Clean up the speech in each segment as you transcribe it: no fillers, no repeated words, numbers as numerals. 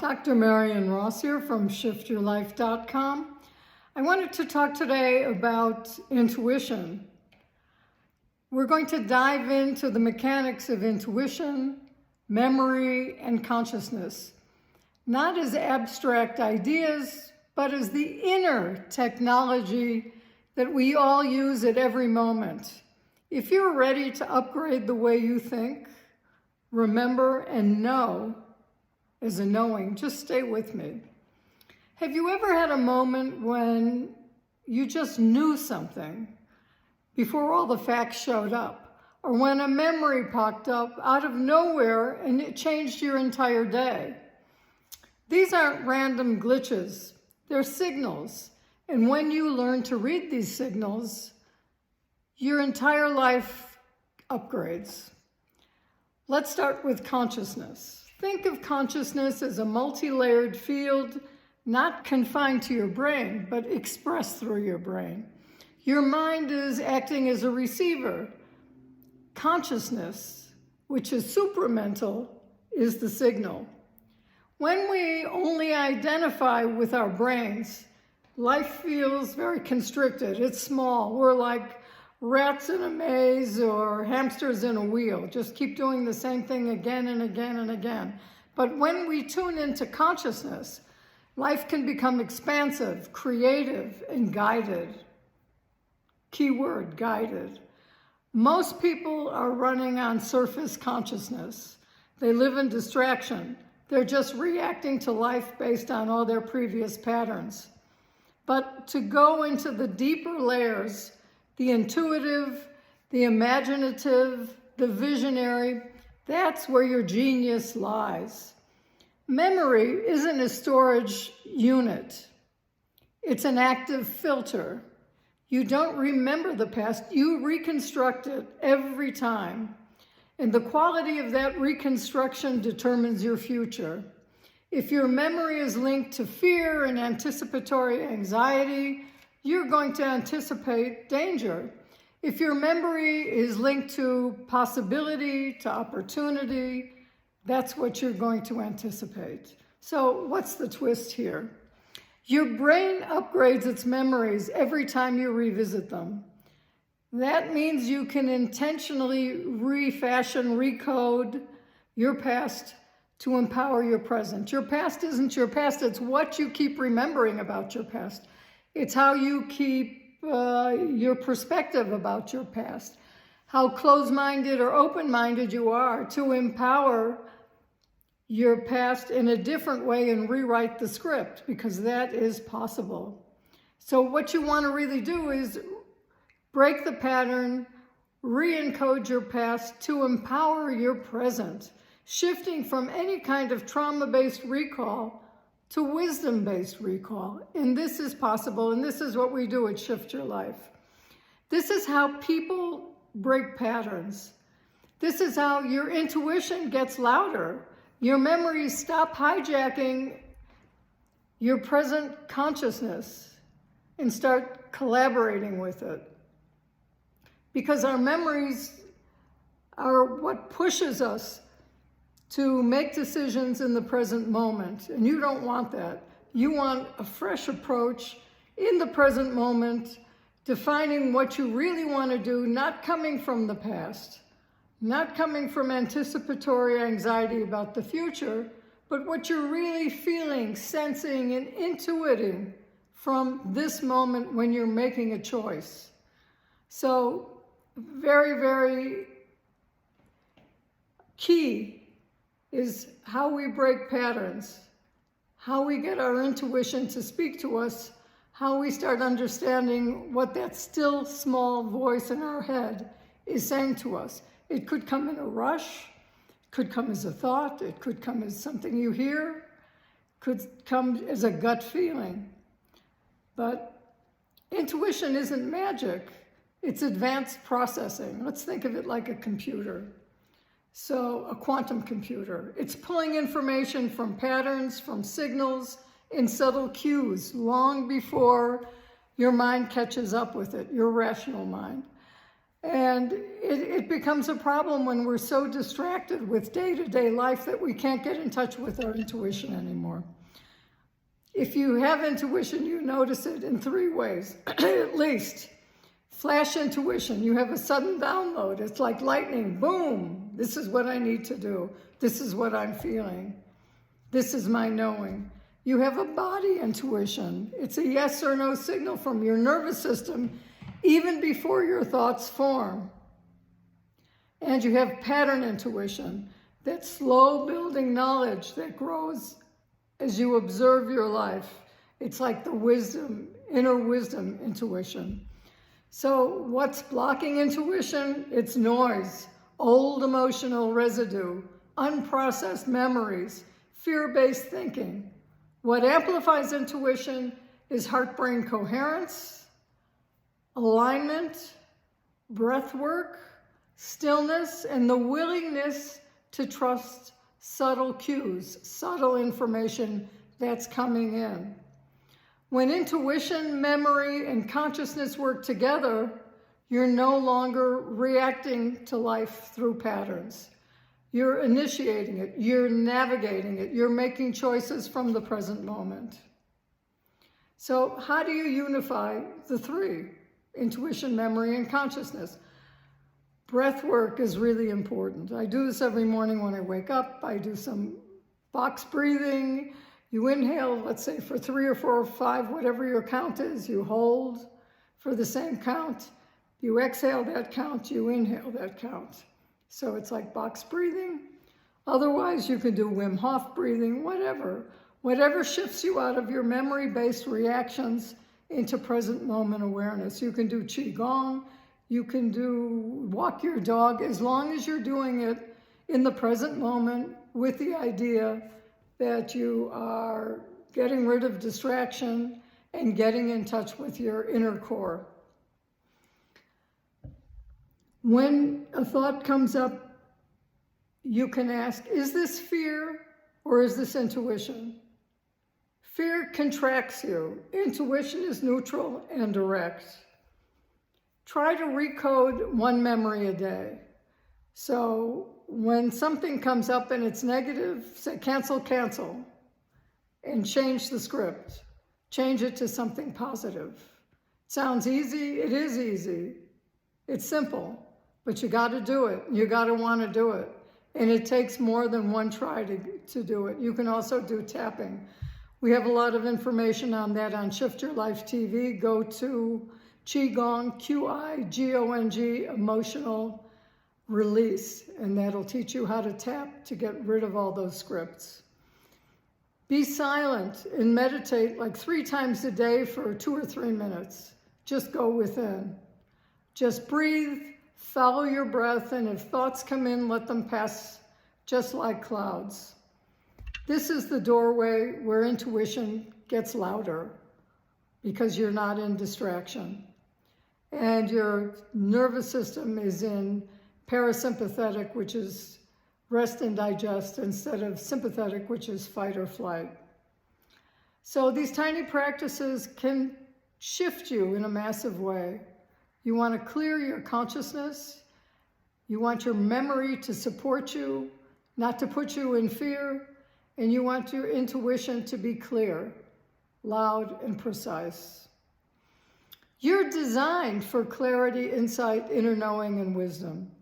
Dr. Marion Ross here from shiftyourlife.com. I wanted to talk today about intuition. We're going to dive into the mechanics of intuition, memory, and consciousness, not as abstract ideas, but as the inner technology that we all use at every moment. If you're ready to upgrade the way you think, remember, and know as a knowing, just stay with me. Have you ever had a moment when you just knew something before all the facts showed up? Or when a memory popped up out of nowhere and it changed your entire day? These aren't random glitches, they're signals. And when you learn to read these signals, your entire life upgrades. Let's start with consciousness. Think of consciousness as a multi-layered field, not confined to your brain, but expressed through your brain. Your mind is acting as a receiver. Consciousness, which is supramental, is the signal. When we only identify with our brains, life feels very constricted. It's small. We're like rats in a maze or hamsters in a wheel. Just keep doing the same thing again and again and again. But when we tune into consciousness, life can become expansive, creative, and guided. Key word, guided. Most people are running on surface consciousness. They live in distraction. They're just reacting to life based on all their previous patterns. But to go into the deeper layers, the intuitive, the imaginative, the visionary, that's where your genius lies. Memory isn't a storage unit. It's an active filter. You don't remember the past, you reconstruct it every time. And the quality of that reconstruction determines your future. If your memory is linked to fear and anticipatory anxiety, you're going to anticipate danger. If your memory is linked to possibility, to opportunity, that's what you're going to anticipate. So what's the twist here? Your brain upgrades its memories every time you revisit them. That means you can intentionally refashion, recode your past to empower your present. Your past isn't your past, it's what you keep remembering about your past. It's how you keep your perspective about your past, how closed-minded or open-minded you are to empower your past in a different way and rewrite the script, because that is possible. So what you want to really do is break the pattern, re-encode your past to empower your present, shifting from any kind of trauma-based recall to wisdom-based recall. And this is possible, and this is what we do at Shift Your Life. This is how people break patterns. This is how your intuition gets louder. Your memories stop hijacking your present consciousness and start collaborating with it. Because our memories are what pushes us to make decisions in the present moment. And you don't want that. You want a fresh approach in the present moment, defining what you really want to do, not coming from the past, not coming from anticipatory anxiety about the future, but what you're really feeling, sensing, and intuiting from this moment when you're making a choice. So very, very key is how we break patterns, how we get our intuition to speak to us, how we start understanding what that still small voice in our head is saying to us. It could come in a rush, it could come as a thought, it could come as something you hear, could come as a gut feeling. But intuition isn't magic, it's advanced processing. Let's think of it like a computer. So a quantum computer. It's pulling information from patterns, from signals, and subtle cues long before your mind catches up with it, your rational mind. And it becomes a problem when we're so distracted with day-to-day life that we can't get in touch with our intuition anymore. If you have intuition, you notice it in 3 ways, at least. Flash intuition, you have a sudden download. It's like lightning, boom, this is what I need to do. This is what I'm feeling. This is my knowing. You have a body intuition. It's a yes or no signal from your nervous system even before your thoughts form. And you have pattern intuition, that slow building knowledge that grows as you observe your life. It's like the wisdom, inner wisdom intuition. So what's blocking intuition? It's noise, old emotional residue, unprocessed memories, fear-based thinking. What amplifies intuition is heart-brain coherence, alignment, breath work, stillness, and the willingness to trust subtle cues, subtle information that's coming in. When intuition, memory, and consciousness work together, you're no longer reacting to life through patterns. You're initiating it, you're navigating it, you're making choices from the present moment. So how do you unify the 3? Intuition, memory, and consciousness. Breath work is really important. I do this every morning when I wake up. I do some box breathing. You inhale, let's say for 3 or 4 or 5, whatever your count is, you hold for the same count. You exhale that count, you inhale that count. So it's like box breathing. Otherwise, you can do Wim Hof breathing, whatever. Whatever shifts you out of your memory-based reactions into present moment awareness. You can do Qigong, you can do walk your dog, as long as you're doing it in the present moment with the idea that you are getting rid of distraction and getting in touch with your inner core. When a thought comes up, you can ask, is this fear or is this intuition? Fear contracts you. Intuition is neutral and direct. Try to recode 1 memory a day. So when something comes up and it's negative, say cancel, cancel, and change the script. Change it to something positive. Sounds easy? It is easy. It's simple, but you got to do it. You got to want to do it. And it takes more than 1 try to do it. You can also do tapping. We have a lot of information on that on Shift Your Life TV. Go to Qigong, Qigong, emotional release, and that'll teach you how to tap to get rid of all those scripts. Be silent and meditate like 3 times a day for 2 or 3 minutes. Just go within. Just breathe, follow your breath, and if thoughts come in, let them pass just like clouds. This is the doorway where intuition gets louder because you're not in distraction. And your nervous system is in parasympathetic, which is rest and digest, instead of sympathetic, which is fight or flight. So these tiny practices can shift you in a massive way. You want to clear your consciousness. You want your memory to support you, not to put you in fear. And you want your intuition to be clear, loud, and precise. You're designed for clarity, insight, inner knowing, and wisdom.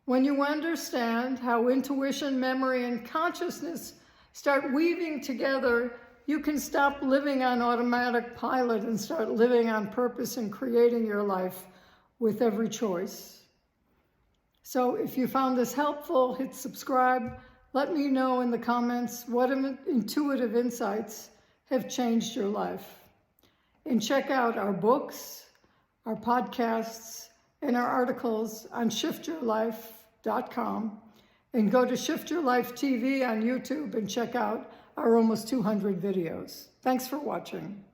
When you understand how intuition, memory, and consciousness start weaving together, you can stop living on automatic pilot and start living on purpose and creating your life with every choice. So if you found this helpful, hit subscribe. Let me know in the comments what intuitive insights have changed your life. And check out our books, our podcasts, and our articles on shiftyourlife.com. And go to Shift Your Life TV on YouTube and check out our almost 200 videos. Thanks for watching.